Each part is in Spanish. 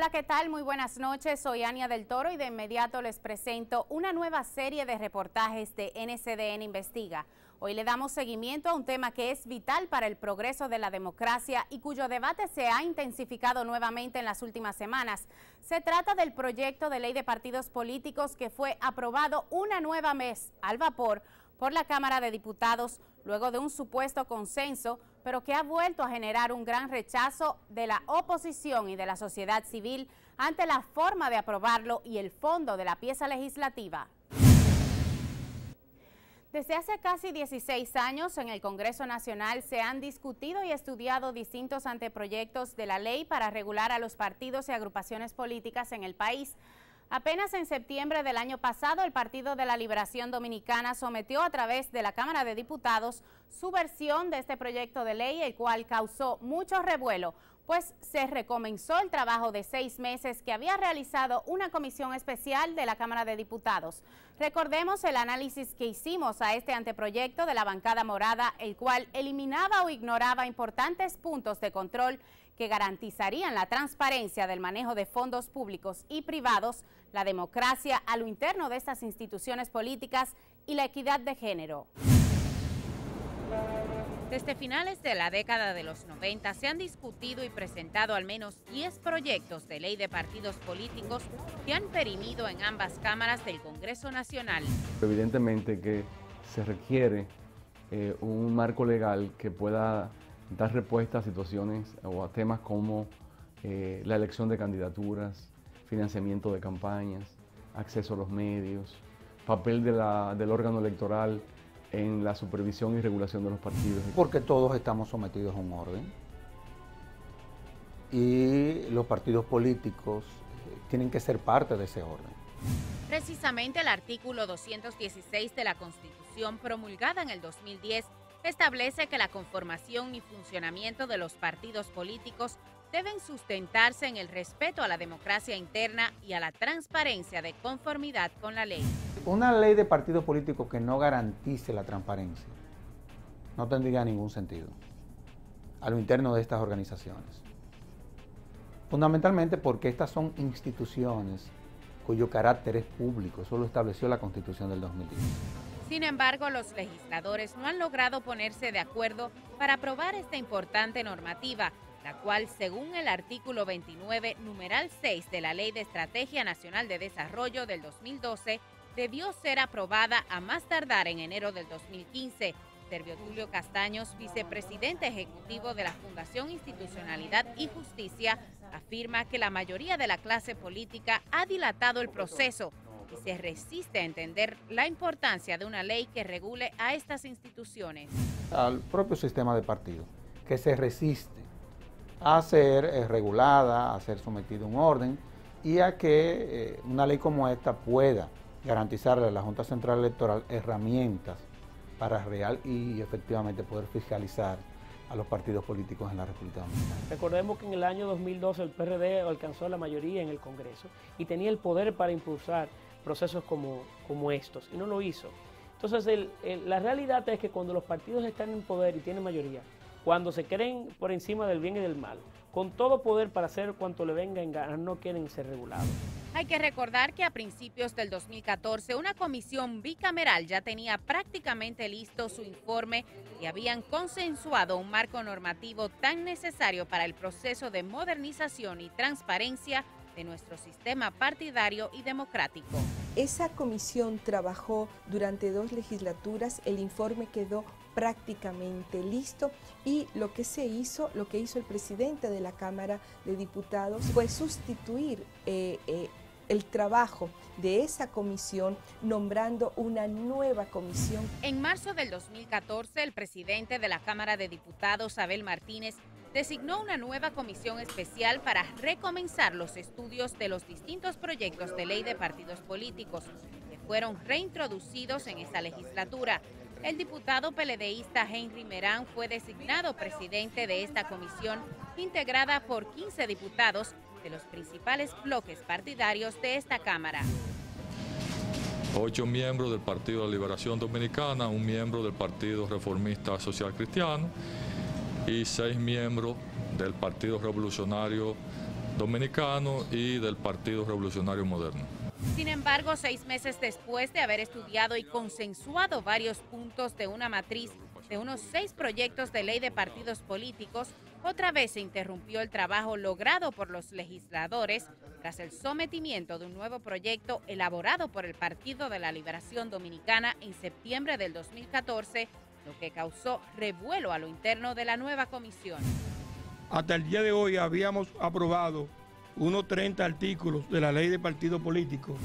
Hola, ¿qué tal? Muy buenas noches, soy Ania del Toro y de inmediato les presento una nueva serie de reportajes de NCDN Investiga. Hoy le damos seguimiento a un tema que es vital para el progreso de la democracia y cuyo debate se ha intensificado nuevamente en las últimas semanas. Se trata del proyecto de ley de partidos políticos que fue aprobado una nueva vez al vapor por la Cámara de Diputados luego de un supuesto consenso, pero que ha vuelto a generar un gran rechazo de la oposición y de la sociedad civil ante la forma de aprobarlo y el fondo de la pieza legislativa. Desde hace casi 16 años en el Congreso Nacional se han discutido y estudiado distintos anteproyectos de la ley para regular a los partidos y agrupaciones políticas en el país. Apenas en septiembre del año pasado, el Partido de la Liberación Dominicana sometió a través de la Cámara de Diputados su versión de este proyecto de ley, el cual causó mucho revuelo, pues se recomenzó el trabajo de 6 meses que había realizado una comisión especial de la Cámara de Diputados. Recordemos el análisis que hicimos a este anteproyecto de la bancada morada, el cual eliminaba o ignoraba importantes puntos de control que garantizarían la transparencia del manejo de fondos públicos y privados, la democracia a lo interno de estas instituciones políticas y la equidad de género. Desde finales de la década de los 90 se han discutido y presentado al menos 10 proyectos de ley de partidos políticos que han perimido en ambas cámaras del Congreso Nacional. Evidentemente que se requiere un marco legal que pueda dar respuesta a situaciones o a temas como la elección de candidaturas, financiamiento de campañas, acceso a los medios, papel del órgano electoral en la supervisión y regulación de los partidos. Porque todos estamos sometidos a un orden y los partidos políticos tienen que ser parte de ese orden. Precisamente el artículo 216 de la Constitución, promulgada en el 2010, establece que la conformación y funcionamiento de los partidos políticos deben sustentarse en el respeto a la democracia interna y a la transparencia de conformidad con la ley. Una ley de partidos políticos que no garantice la transparencia no tendría ningún sentido a lo interno de estas organizaciones. Fundamentalmente porque estas son instituciones cuyo carácter es público, eso lo estableció la Constitución del 2010. Sin embargo, los legisladores no han logrado ponerse de acuerdo para aprobar esta importante normativa, la cual, según el artículo 29, numeral 6 de la Ley de Estrategia Nacional de Desarrollo del 2012, debió ser aprobada a más tardar en enero del 2015. Servio Tulio Castaños, vicepresidente ejecutivo de la Fundación Institucionalidad y Justicia, afirma que la mayoría de la clase política ha dilatado el proceso y se resiste a entender la importancia de una ley que regule a estas instituciones. Al propio sistema de partido, que se resiste a ser regulada, a ser sometida a un orden y a que una ley como esta pueda garantizarle a la Junta Central Electoral herramientas para real y efectivamente poder fiscalizar a los partidos políticos en la República Dominicana. Recordemos que en el año 2012 el PRD alcanzó la mayoría en el Congreso y tenía el poder para impulsar procesos como estos, y no lo hizo. Entonces, la realidad es que cuando los partidos están en poder y tienen mayoría, cuando se creen por encima del bien y del mal, con todo poder para hacer cuanto le venga en gana, no quieren ser regulados. Hay que recordar que a principios del 2014 una comisión bicameral ya tenía prácticamente listo su informe y habían consensuado un marco normativo tan necesario para el proceso de modernización y transparencia de nuestro sistema partidario y democrático. Esa comisión trabajó durante 2 legislaturas, el informe quedó prácticamente listo y lo que hizo el presidente de la Cámara de Diputados fue sustituir el trabajo de esa comisión nombrando una nueva comisión. En marzo del 2014, el presidente de la Cámara de Diputados, Abel Martínez, designó una nueva comisión especial para recomenzar los estudios de los distintos proyectos de ley de partidos políticos que fueron reintroducidos en esta legislatura. El diputado PLDista Henry Merán fue designado presidente de esta comisión, integrada por 15 diputados de los principales bloques partidarios de esta Cámara. 8 miembros del Partido de la Liberación Dominicana, 1 miembro del Partido Reformista Social Cristiano y 6 miembros del Partido Revolucionario Dominicano y del Partido Revolucionario Moderno. Sin embargo, 6 meses después de haber estudiado y consensuado varios puntos de una matriz de unos 6 proyectos de ley de partidos políticos, otra vez se interrumpió el trabajo logrado por los legisladores tras el sometimiento de un nuevo proyecto elaborado por el Partido de la Liberación Dominicana en septiembre del 2014, lo que causó revuelo a lo interno de la nueva comisión. Hasta el día de hoy habíamos aprobado unos 30 artículos de la ley de partidos políticos.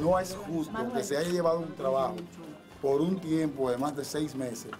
No es justo que se haya llevado un trabajo por un tiempo de más de 6 meses,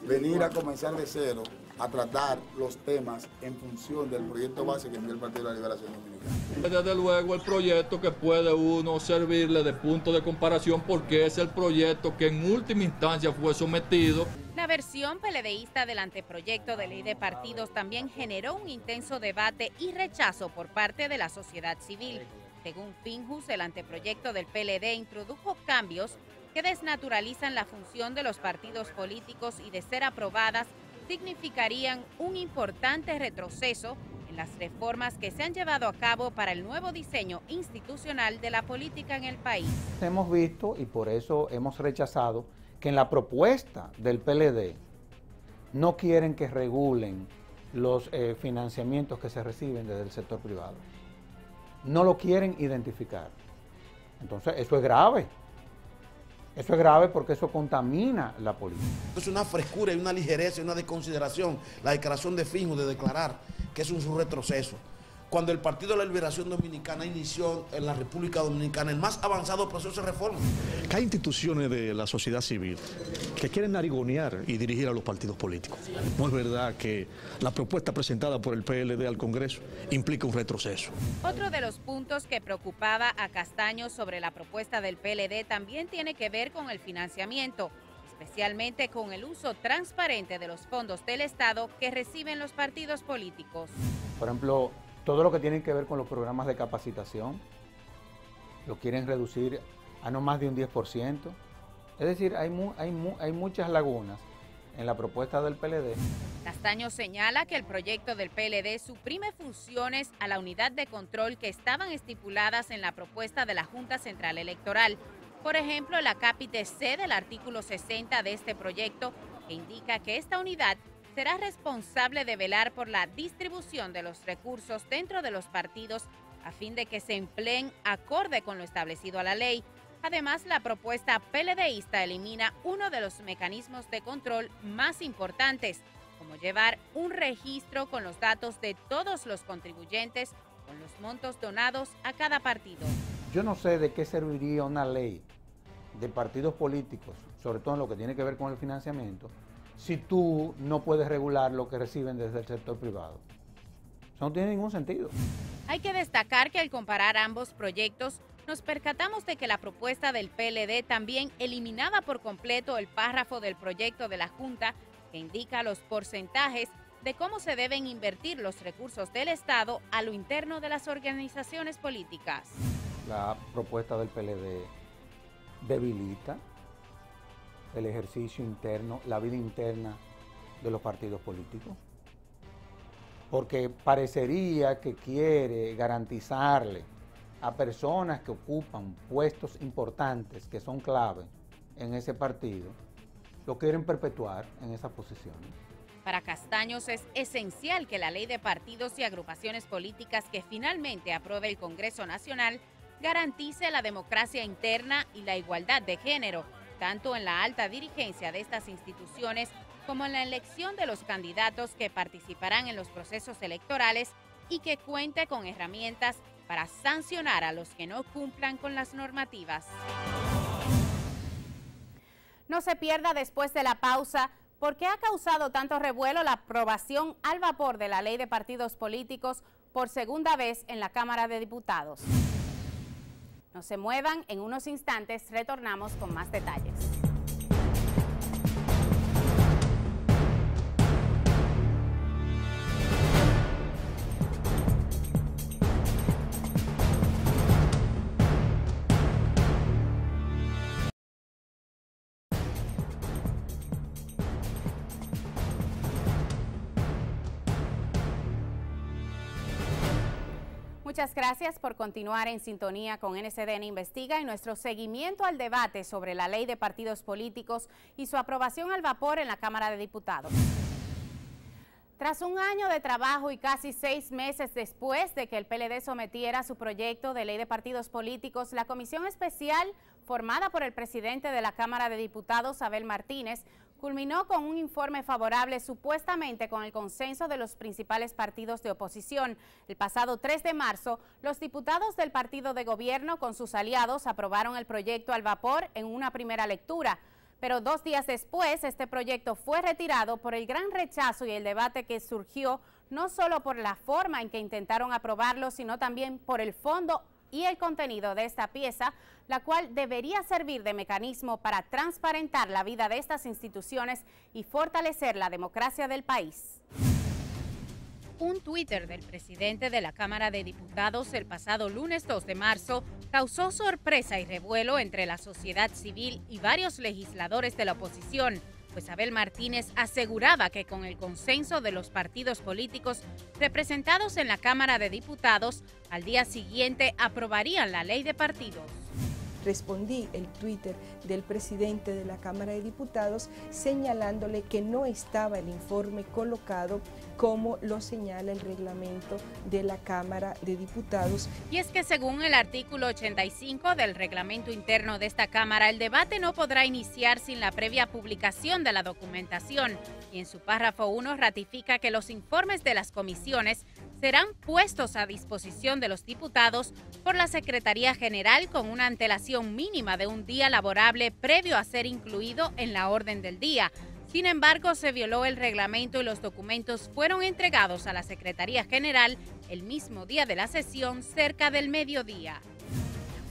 venir a comenzar de cero a tratar los temas en función del proyecto base que envió el Partido de la Liberación Dominicana. Desde luego el proyecto que puede uno servirle de punto de comparación porque es el proyecto que en última instancia fue sometido. La versión PLDista del anteproyecto de ley de partidos también generó un intenso debate y rechazo por parte de la sociedad civil. Según Finjus, el anteproyecto del PLD introdujo cambios que desnaturalizan la función de los partidos políticos y, de ser aprobadas, significarían un importante retroceso en las reformas que se han llevado a cabo para el nuevo diseño institucional de la política en el país. Hemos visto, y por eso hemos rechazado, que en la propuesta del PLD no quieren que regulen los financiamientos que se reciben desde el sector privado. No lo quieren identificar. Entonces, eso es grave. Eso es grave porque eso contamina la política. Es una frescura y una ligereza y una desconsideración la declaración de Finjus de declarar que es un retroceso. Cuando el Partido de la Liberación Dominicana inició en la República Dominicana el más avanzado proceso de reforma. Hay instituciones de la sociedad civil que quieren narigonear y dirigir a los partidos políticos. No es verdad que la propuesta presentada por el PLD al Congreso implica un retroceso. Otro de los puntos que preocupaba a Castaño sobre la propuesta del PLD también tiene que ver con el financiamiento, especialmente con el uso transparente de los fondos del Estado que reciben los partidos políticos. Por ejemplo, todo lo que tiene que ver con los programas de capacitación, lo quieren reducir a no más de un 10%. Es decir, hay muchas lagunas en la propuesta del PLD. Castaño señala que el proyecto del PLD suprime funciones a la unidad de control que estaban estipuladas en la propuesta de la Junta Central Electoral. Por ejemplo, el acápite C del artículo 60 de este proyecto, que indica que esta unidad será responsable de velar por la distribución de los recursos dentro de los partidos a fin de que se empleen acorde con lo establecido a la ley. Además, la propuesta PLDista elimina uno de los mecanismos de control más importantes, como llevar un registro con los datos de todos los contribuyentes con los montos donados a cada partido. Yo no sé de qué serviría una ley de partidos políticos, sobre todo en lo que tiene que ver con el financiamiento, si tú no puedes regular lo que reciben desde el sector privado. Eso no tiene ningún sentido. Hay que destacar que al comparar ambos proyectos, nos percatamos de que la propuesta del PLD también eliminaba por completo el párrafo del proyecto de la Junta que indica los porcentajes de cómo se deben invertir los recursos del Estado a lo interno de las organizaciones políticas. La propuesta del PLD debilita el ejercicio interno, la vida interna de los partidos políticos, porque parecería que quiere garantizarle a personas que ocupan puestos importantes, que son clave en ese partido, lo quieren perpetuar en esas posiciones. Para Castaños es esencial que la ley de partidos y agrupaciones políticas que finalmente apruebe el Congreso Nacional garantice la democracia interna y la igualdad de género, tanto en la alta dirigencia de estas instituciones como en la elección de los candidatos que participarán en los procesos electorales y que cuente con herramientas para sancionar a los que no cumplan con las normativas. No se pierda después de la pausa por qué ha causado tanto revuelo la aprobación al vapor de la ley de partidos políticos por segunda vez en la Cámara de Diputados. No se muevan, en unos instantes retornamos con más detalles. Muchas gracias por continuar en sintonía con NCDN Investiga y nuestro seguimiento al debate sobre la ley de partidos políticos y su aprobación al vapor en la Cámara de Diputados. Tras un año de trabajo y casi 6 meses después de que el PLD sometiera su proyecto de ley de partidos políticos, la comisión especial formada por el presidente de la Cámara de Diputados, Abel Martínez, culminó con un informe favorable supuestamente con el consenso de los principales partidos de oposición. El pasado 3 de marzo, los diputados del partido de gobierno con sus aliados aprobaron el proyecto al vapor en una primera lectura. Pero 2 días después, este proyecto fue retirado por el gran rechazo y el debate que surgió no solo por la forma en que intentaron aprobarlo, sino también por el fondo y el contenido de esta pieza, la cual debería servir de mecanismo para transparentar la vida de estas instituciones y fortalecer la democracia del país. Un Twitter del presidente de la Cámara de Diputados el pasado lunes 2 de marzo causó sorpresa y revuelo entre la sociedad civil y varios legisladores de la oposición, pues Abel Martínez aseguraba que con el consenso de los partidos políticos representados en la Cámara de Diputados, al día siguiente aprobarían la ley de partidos. Respondí el Twitter del presidente de la Cámara de Diputados señalándole que no estaba el informe colocado como lo señala el reglamento de la Cámara de Diputados. Y es que según el artículo 85 del reglamento interno de esta Cámara, el debate no podrá iniciar sin la previa publicación de la documentación, y en su párrafo 1 ratifica que los informes de las comisiones serán puestos a disposición de los diputados por la Secretaría General con una antelación mínima de un día laborable previo a ser incluido en la orden del día. Sin embargo, se violó el reglamento y los documentos fueron entregados a la Secretaría General el mismo día de la sesión, cerca del mediodía.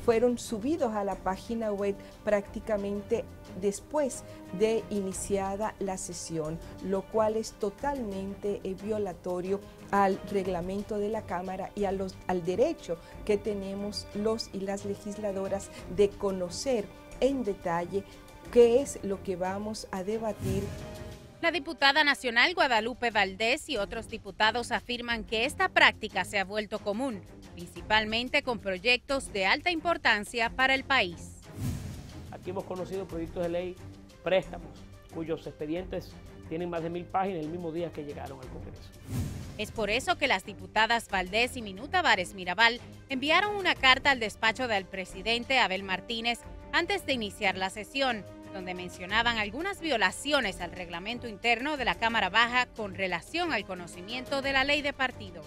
Fueron subidos a la página web prácticamente después de iniciada la sesión, lo cual es totalmente violatorio al reglamento de la Cámara y al derecho que tenemos los y las legisladoras de conocer en detalle qué es lo que vamos a debatir. La diputada nacional Guadalupe Valdés y otros diputados afirman que esta práctica se ha vuelto común, principalmente con proyectos de alta importancia para el país. Aquí hemos conocido proyectos de ley, préstamos, cuyos expedientes tienen más de 1000 páginas el mismo día que llegaron al Congreso. Es por eso que las diputadas Valdés y Minuta Vares Mirabal enviaron una carta al despacho del presidente Abel Martínez antes de iniciar la sesión, donde mencionaban algunas violaciones al reglamento interno de la Cámara Baja con relación al conocimiento de la ley de partidos.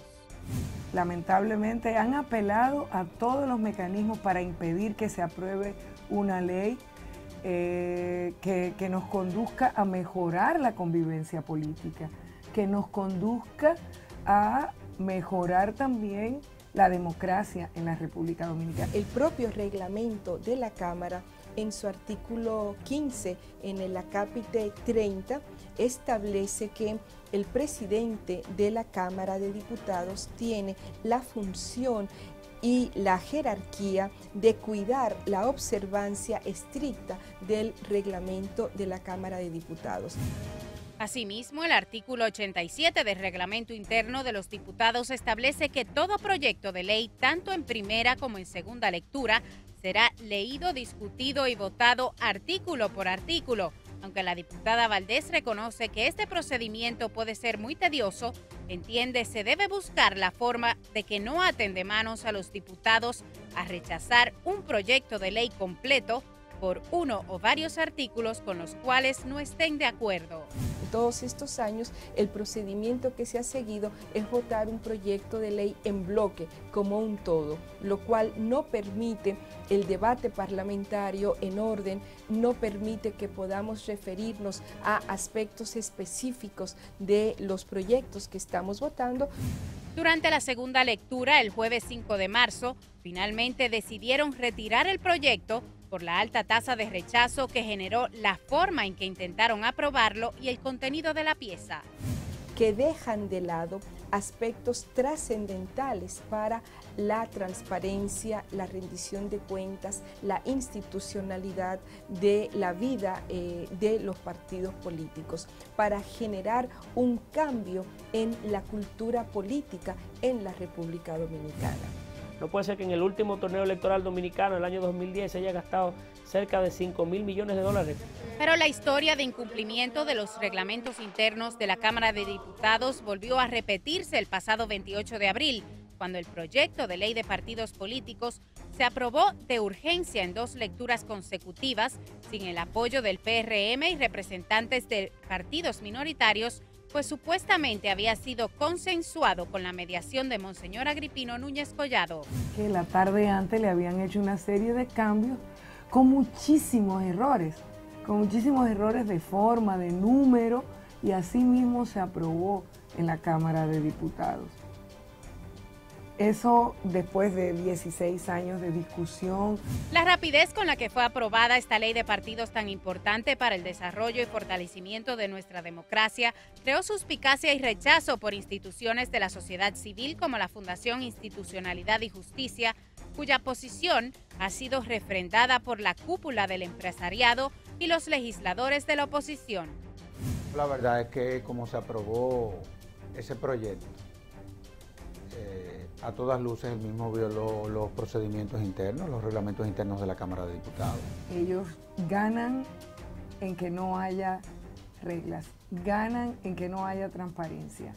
Lamentablemente han apelado a todos los mecanismos para impedir que se apruebe una ley que nos conduzca a mejorar la convivencia política, que nos conduzca a mejorar también la democracia en la República Dominicana. El propio reglamento de la Cámara, en su artículo 15, en el acápite 30, establece que el presidente de la Cámara de Diputados tiene la función y la jerarquía de cuidar la observancia estricta del reglamento de la Cámara de Diputados. Asimismo, el artículo 87 del reglamento interno de los diputados establece que todo proyecto de ley, tanto en primera como en segunda lectura, será leído, discutido y votado artículo por artículo. Aunque la diputada Valdés reconoce que este procedimiento puede ser muy tedioso, entiende se debe buscar la forma de que no aten de manos a los diputados a rechazar un proyecto de ley completo por uno o varios artículos con los cuales no estén de acuerdo. Todos estos años el procedimiento que se ha seguido es votar un proyecto de ley en bloque, como un todo, lo cual no permite el debate parlamentario en orden, no permite que podamos referirnos a aspectos específicos de los proyectos que estamos votando. Durante la segunda lectura, el jueves 5 de marzo, finalmente decidieron retirar el proyecto por la alta tasa de rechazo que generó la forma en que intentaron aprobarlo y el contenido de la pieza. Que dejan de lado aspectos trascendentales para la transparencia, la rendición de cuentas, la institucionalidad de la vida de los partidos políticos, para generar un cambio en la cultura política en la República Dominicana. No puede ser que en el último torneo electoral dominicano, el año 2010, se haya gastado cerca de 5.000 millones de dólares. Pero la historia de incumplimiento de los reglamentos internos de la Cámara de Diputados volvió a repetirse el pasado 28 de abril, cuando el proyecto de ley de partidos políticos se aprobó de urgencia en 2 lecturas consecutivas, sin el apoyo del PRM y representantes de partidos minoritarios, pues supuestamente había sido consensuado con la mediación de Monseñor Agripino Núñez Collado. Que la tarde antes le habían hecho una serie de cambios con muchísimos errores de forma, de número, y así mismo se aprobó en la Cámara de Diputados. Eso después de 16 años de discusión. La rapidez con la que fue aprobada esta ley de partidos tan importante para el desarrollo y fortalecimiento de nuestra democracia creó suspicacia y rechazo por instituciones de la sociedad civil como la Fundación Institucionalidad y Justicia, cuya posición ha sido refrendada por la cúpula del empresariado y los legisladores de la oposición. La verdad es que como se aprobó ese proyecto, a todas luces él mismo violó los procedimientos internos, los reglamentos internos de la Cámara de Diputados. Ellos ganan en que no haya reglas, ganan en que no haya transparencia,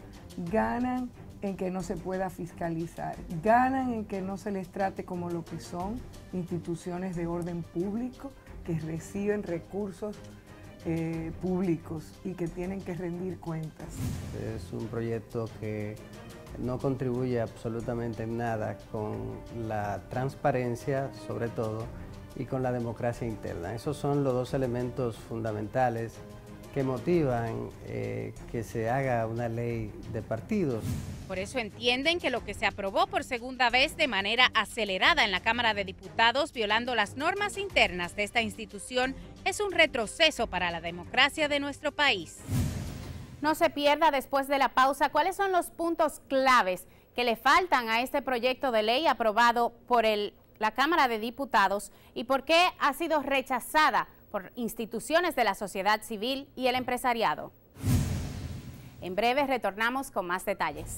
ganan en que no se pueda fiscalizar, ganan en que no se les trate como lo que son instituciones de orden público que reciben recursos públicos y que tienen que rendir cuentas. Es un proyecto que no contribuye absolutamente en nada con la transparencia, sobre todo, y con la democracia interna. Esos son los 2 elementos fundamentales que motivan que se haga una ley de partidos. Por eso entienden que lo que se aprobó por segunda vez de manera acelerada en la Cámara de Diputados, violando las normas internas de esta institución, es un retroceso para la democracia de nuestro país. No se pierda después de la pausa cuáles son los puntos claves que le faltan a este proyecto de ley aprobado por la Cámara de Diputados y por qué ha sido rechazada por instituciones de la sociedad civil y el empresariado. En breve retornamos con más detalles.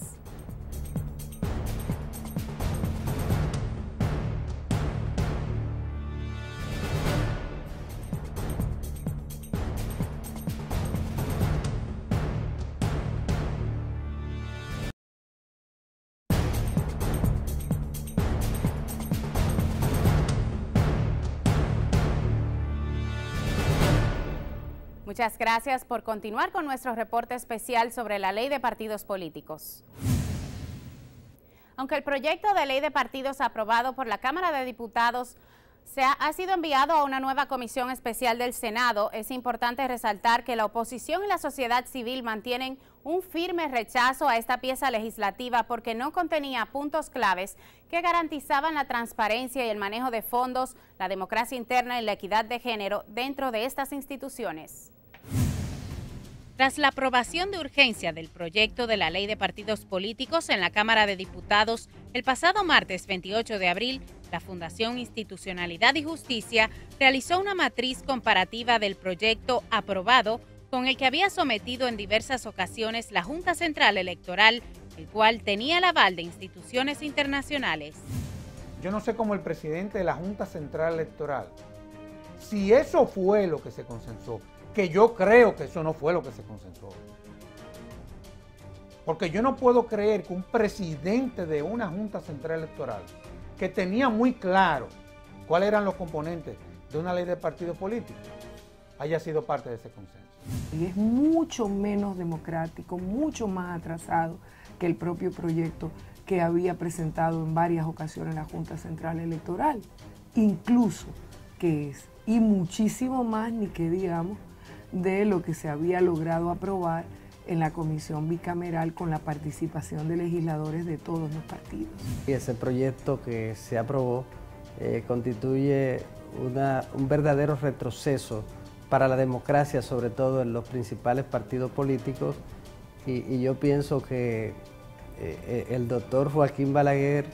Muchas gracias por continuar con nuestro reporte especial sobre la ley de partidos políticos. Aunque el proyecto de ley de partidos aprobado por la Cámara de Diputados ha sido enviado a una nueva comisión especial del Senado, es importante resaltar que la oposición y la sociedad civil mantienen un firme rechazo a esta pieza legislativa porque no contenía puntos claves que garantizaban la transparencia y el manejo de fondos, la democracia interna y la equidad de género dentro de estas instituciones. Tras la aprobación de urgencia del proyecto de la ley de partidos políticos en la Cámara de Diputados, el pasado martes 28 de abril, la Fundación Institucionalidad y Justicia realizó una matriz comparativa del proyecto aprobado con el que había sometido en diversas ocasiones la Junta Central Electoral, el cual tenía el aval de instituciones internacionales. Yo no sé cómo el presidente de la Junta Central Electoral, si eso fue lo que se consensuó, que yo creo que eso no fue lo que se consensuó. Porque yo no puedo creer que un presidente de una Junta Central Electoral que tenía muy claro cuáles eran los componentes de una ley de partidos políticos haya sido parte de ese consenso. Y es mucho menos democrático, mucho más atrasado que el propio proyecto que había presentado en varias ocasiones la Junta Central Electoral. Incluso que es, y muchísimo más, ni que digamos, de lo que se había logrado aprobar en la comisión bicameral con la participación de legisladores de todos los partidos. Y ese proyecto que se aprobó constituye un verdadero retroceso para la democracia, sobre todo en los principales partidos políticos, y yo pienso que el doctor Joaquín Balaguer,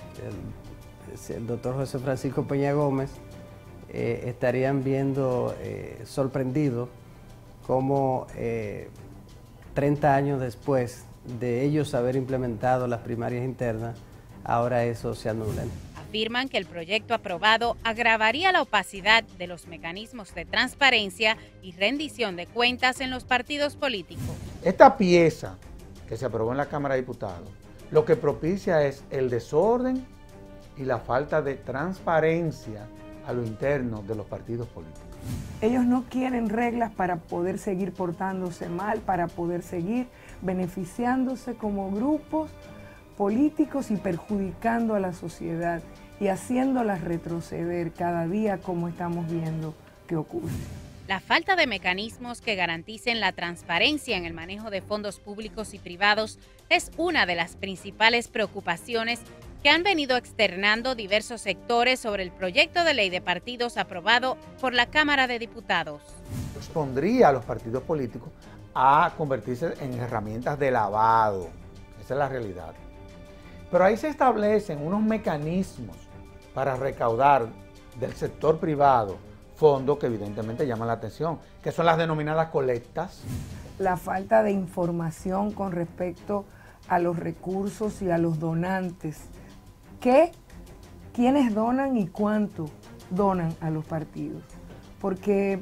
el doctor José Francisco Peña Gómez, estarían viendo sorprendidos cómo 30 años después de ellos haber implementado las primarias internas, ahora eso se anula. A afirman que el proyecto aprobado agravaría la opacidad de los mecanismos de transparencia y rendición de cuentas en los partidos políticos. Esta pieza que se aprobó en la Cámara de Diputados, lo que propicia es el desorden y la falta de transparencia a lo interno de los partidos políticos. Ellos no quieren reglas para poder seguir portándose mal, para poder seguir beneficiándose como grupos políticos y perjudicando a la sociedad y haciéndola retroceder cada día, como estamos viendo que ocurre. La falta de mecanismos que garanticen la transparencia en el manejo de fondos públicos y privados es una de las principales preocupaciones que han venido externando diversos sectores sobre el proyecto de ley de partidos aprobado por la Cámara de Diputados. Expondría a los partidos políticos a convertirse en herramientas de lavado. Esa es la realidad. Pero ahí se establecen unos mecanismos para recaudar del sector privado fondos que evidentemente llaman la atención, que son las denominadas colectas. La falta de información con respecto a los recursos y a los donantes. ¿Quiénes donan y cuánto donan a los partidos? Porque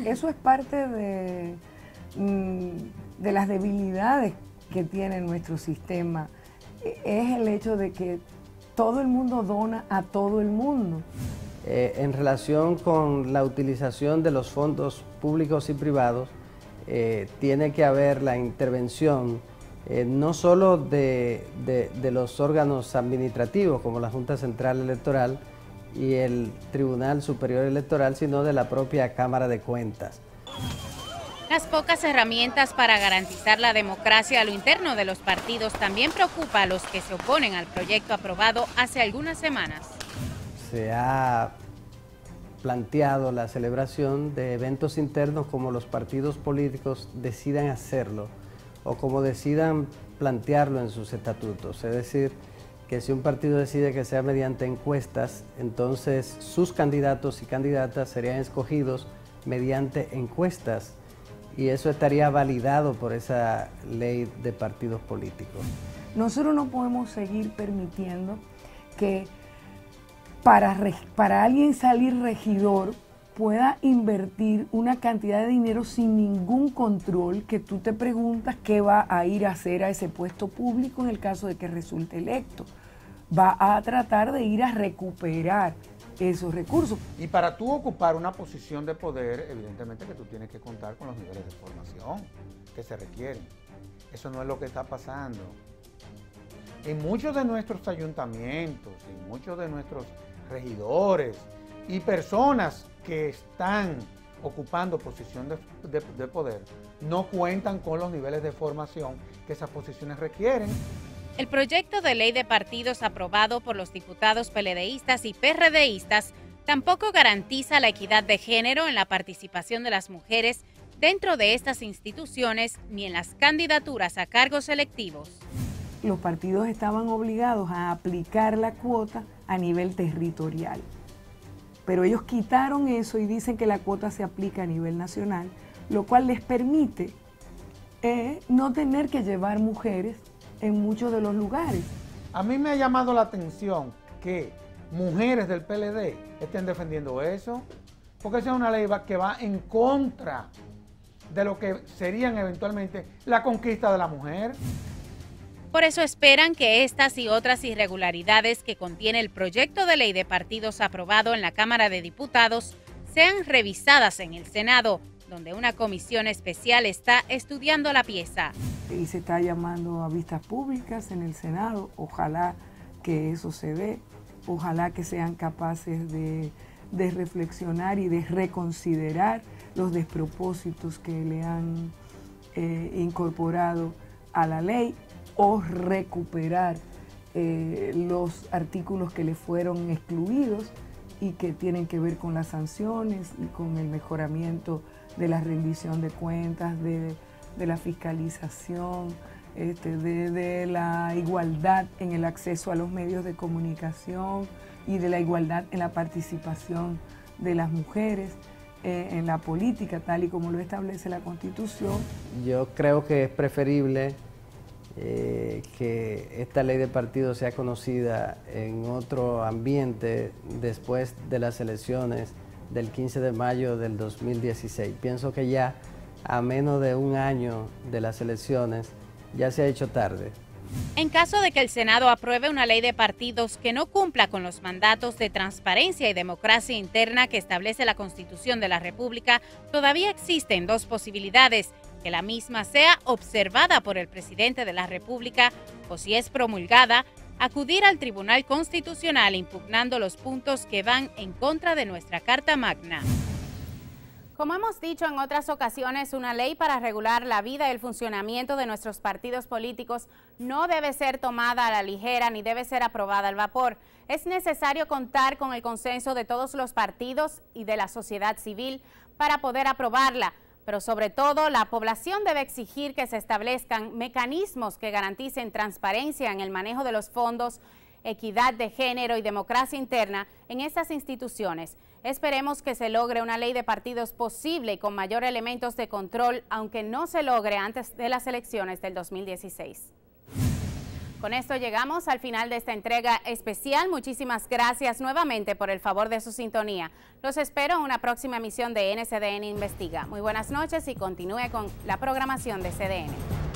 eso es parte de las debilidades que tiene nuestro sistema. Es el hecho de que todo el mundo dona a todo el mundo. En relación con la utilización de los fondos públicos y privados, tiene que haber la intervención no solo de los órganos administrativos como la Junta Central Electoral y el Tribunal Superior Electoral, sino de la propia Cámara de Cuentas. Las pocas herramientas para garantizar la democracia a lo interno de los partidos también preocupa a los que se oponen al proyecto aprobado hace algunas semanas. Se ha planteado la celebración de eventos internos como los partidos políticos decidan hacerlo o como decidan plantearlo en sus estatutos. Es decir, que si un partido decide que sea mediante encuestas, entonces sus candidatos y candidatas serían escogidos mediante encuestas y eso estaría validado por esa ley de partidos políticos. Nosotros no podemos seguir permitiendo que para alguien salir regidor pueda invertir una cantidad de dinero sin ningún control, que tú te preguntas qué va a ir a hacer a ese puesto público en el caso de que resulte electo. Va a tratar de ir a recuperar esos recursos. Y para tú ocupar una posición de poder, evidentemente que tú tienes que contar con los niveles de formación que se requieren. Eso no es lo que está pasando. En muchos de nuestros ayuntamientos, en muchos de nuestros regidores y personas que están ocupando posición de poder, no cuentan con los niveles de formación que esas posiciones requieren. El proyecto de ley de partidos aprobado por los diputados PLDistas y PRDistas tampoco garantiza la equidad de género en la participación de las mujeres dentro de estas instituciones ni en las candidaturas a cargos electivos. Los partidos estaban obligados a aplicar la cuota a nivel territorial, pero ellos quitaron eso y dicen que la cuota se aplica a nivel nacional, lo cual les permite no tener que llevar mujeres en muchos de los lugares. A mí me ha llamado la atención que mujeres del PLD estén defendiendo eso, porque esa es una ley que va en contra de lo que serían eventualmente la conquista de la mujer. Por eso esperan que estas y otras irregularidades que contiene el proyecto de ley de partidos aprobado en la Cámara de Diputados sean revisadas en el Senado, donde una comisión especial está estudiando la pieza. Y se está llamando a vistas públicas en el Senado. Ojalá que eso se dé, ojalá que sean capaces de reflexionar y de reconsiderar los despropósitos que le han incorporado a la ley o recuperar los artículos que le fueron excluidos y que tienen que ver con las sanciones y con el mejoramiento de la rendición de cuentas, de la fiscalización, de la igualdad en el acceso a los medios de comunicación y de la igualdad en la participación de las mujeres en la política, tal y como lo establece la Constitución. Yo creo que es preferible que esta ley de partidos sea conocida en otro ambiente después de las elecciones del 15 de mayo del 2016. Pienso que ya a menos de un año de las elecciones ya se ha hecho tarde. En caso de que el Senado apruebe una ley de partidos que no cumpla con los mandatos de transparencia y democracia interna que establece la Constitución de la República, todavía existen dos posibilidades: que la misma sea observada por el presidente de la República o, si es promulgada, acudir al Tribunal Constitucional impugnando los puntos que van en contra de nuestra Carta Magna. Como hemos dicho en otras ocasiones, una ley para regular la vida y el funcionamiento de nuestros partidos políticos no debe ser tomada a la ligera ni debe ser aprobada al vapor. Es necesario contar con el consenso de todos los partidos y de la sociedad civil para poder aprobarla, pero sobre todo la población debe exigir que se establezcan mecanismos que garanticen transparencia en el manejo de los fondos, equidad de género y democracia interna en estas instituciones. Esperemos que se logre una ley de partidos posible y con mayor elementos de control, aunque no se logre antes de las elecciones del 2016. Con esto llegamos al final de esta entrega especial. Muchísimas gracias nuevamente por el favor de su sintonía. Los espero en una próxima emisión de NCDN Investiga. Muy buenas noches y continúe con la programación de CDN.